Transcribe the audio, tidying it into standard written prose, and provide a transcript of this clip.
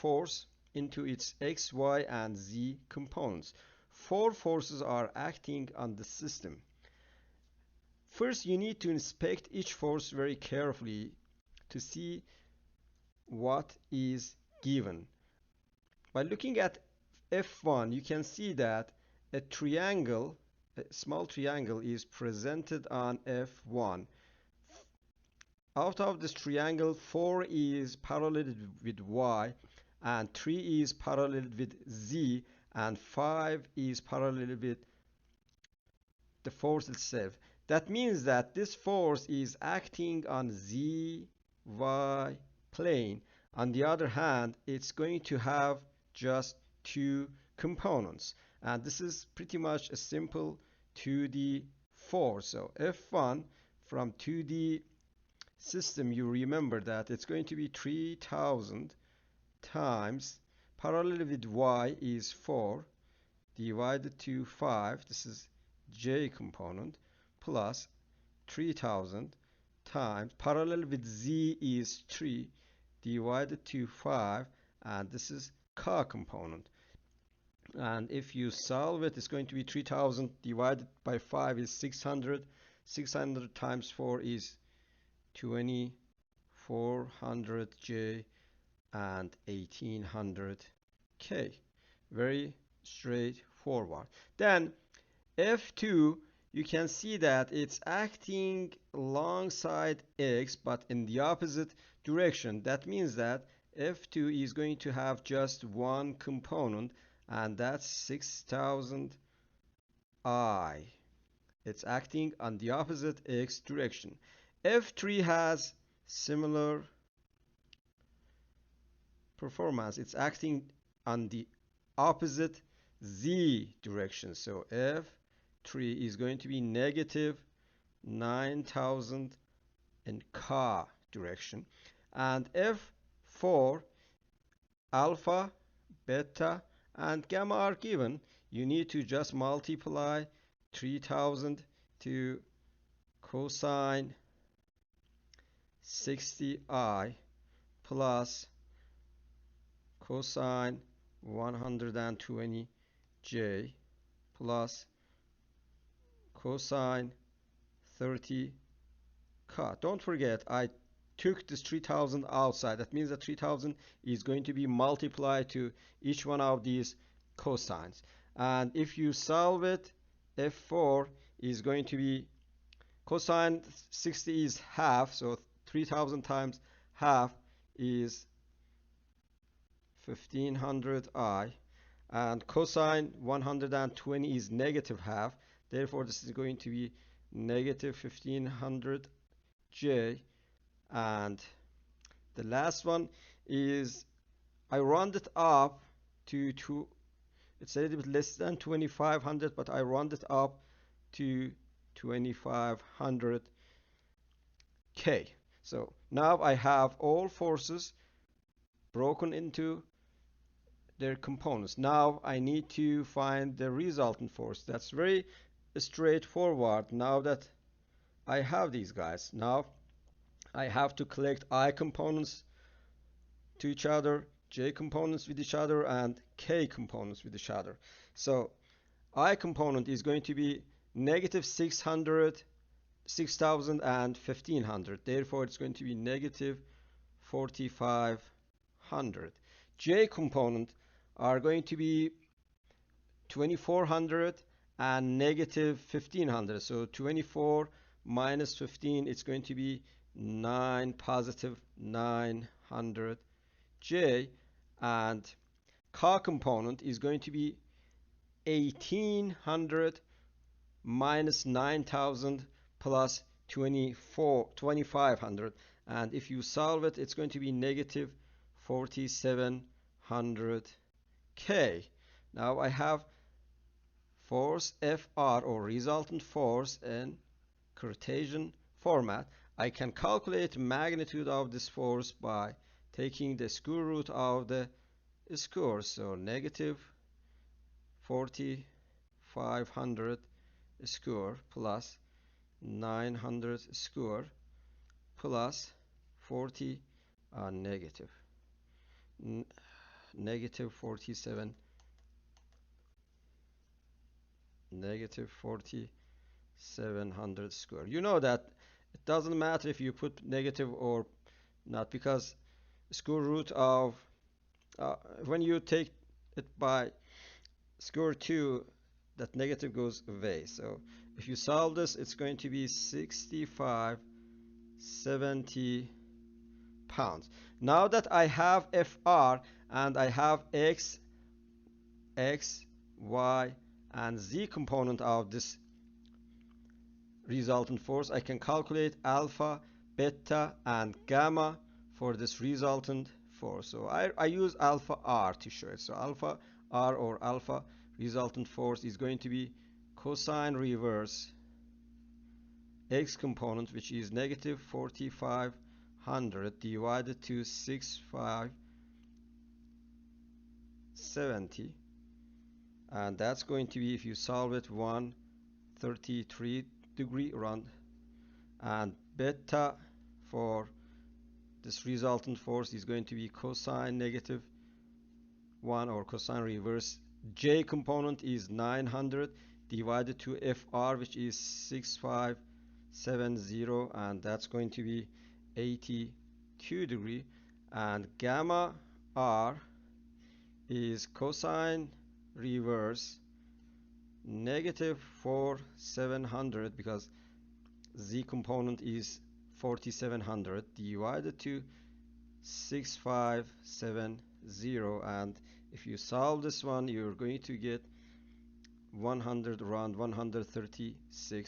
force into its x, y, and z components. Four forces are acting on the system. First, you need to inspect each force very carefully to see what is given. By looking at F1, you can see that a triangle, a small triangle, is presented on F1. Out of this triangle, 4 is parallel with Y, and 3 is parallel with Z, and 5 is parallel with the force itself. That means that this force is acting on Z, Y plane. On the other hand, it's going to have just two components. And this is pretty much a simple 2D force. So F1 from 2D system, you remember that it's going to be 3000 times parallel with Y is 4 divided to 5. This is J component plus 3000 times parallel with Z is 3 divided to 5, and this is K component. And if you solve it, it's going to be 3000 divided by 5 is 600. 600 times 4 is 2400J and 1800K. Very straightforward. Then F2, you can see that it's acting alongside X but in the opposite direction. That means that F2 is going to have just one component, and that's 6000 I. It's acting on the opposite X direction. F3 has similar performance. It's acting on the opposite Z direction. So F3 is going to be negative 9000 in K direction. And F4, alpha, beta, and gamma are given. You need to just multiply 3000 to cosine 60I plus cosine 120J plus cosine 30K. Don't forget, I took this 3000 outside. That means that 3000 is going to be multiplied to each one of these cosines. And if you solve it, F4 is going to be cosine 60 is half, so 3000 times half is 1500I, and cosine 120 is negative half, therefore this is going to be negative 1500J. And the last one is I rounded up to it's a little bit less than 2500, but I rounded up to 2500K. So now I have all forces broken into their components. Now I need to find the resultant force. That's very straightforward. Now that I have these guys, now I have to collect I components to each other, J components with each other, and K components with each other. So I component is going to be negative 600, 6000, and 1500. Therefore, it's going to be negative 4500. J component are going to be 2400 and negative 1500. So 24 minus 15, it's going to be 9 positive 900 J, and K component is going to be 1800 minus 9000 plus 2500, and if you solve it, it's going to be negative 4700K. Now I have force Fr, or resultant force, in Cartesian format. I can calculate magnitude of this force by taking the square root of the square. So negative 4500 square plus 900 square plus 40 negative. negative 47 negative 4700 squared. You know that it doesn't matter if you put negative or not, because square root of uh, when you take it by square 2, that negative goes away. So if you solve this, it's going to be 6570 pounds. Now that I have FR and I have X, Y, and Z component of this resultant force, I can calculate alpha, beta, and gamma for this resultant force. So I use alpha R to show it. So alpha R, or alpha resultant force, is going to be cosine reverse X component, which is negative 4500 divided to 6570, and that's going to be, if you solve it, 133 degree around. And beta for this resultant force is going to be cosine negative 1, or cosine reverse J component is 900 divided to FR, which is 6570, and that's going to be 82 degree. And gamma R is cosine reverse negative 4700, because Z component is 4700 divided to 6570, and if you solve this one, you're going to get 100, around 136